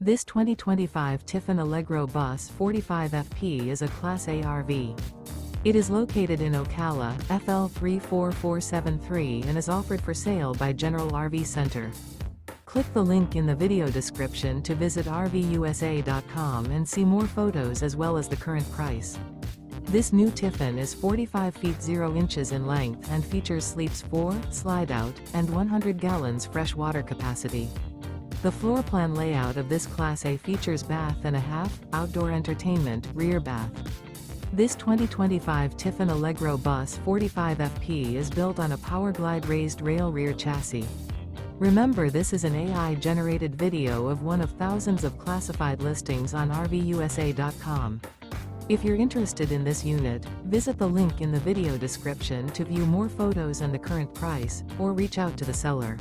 This 2025 Tiffin Allegro Bus 45 FP is a Class A RV. It is located in Ocala, FL 34473 and is offered for sale by General RV Center. Click the link in the video description to visit RVUSA.com and see more photos as well as the current price. This new Tiffin is 45 feet 0 inches in length and features sleeps 4, Slideout, and 100 gallons fresh water capacity. The floor plan layout of this Class A features bath and a half, outdoor entertainment, rear bath. This 2025 Tiffin Allegro Bus 45 FP is built on a PowerGlide Raised Rail Rear chassis. Remember, this is an AI-generated video of one of thousands of classified listings on RVUSA.com. If you're interested in this unit, visit the link in the video description to view more photos and the current price, or reach out to the seller.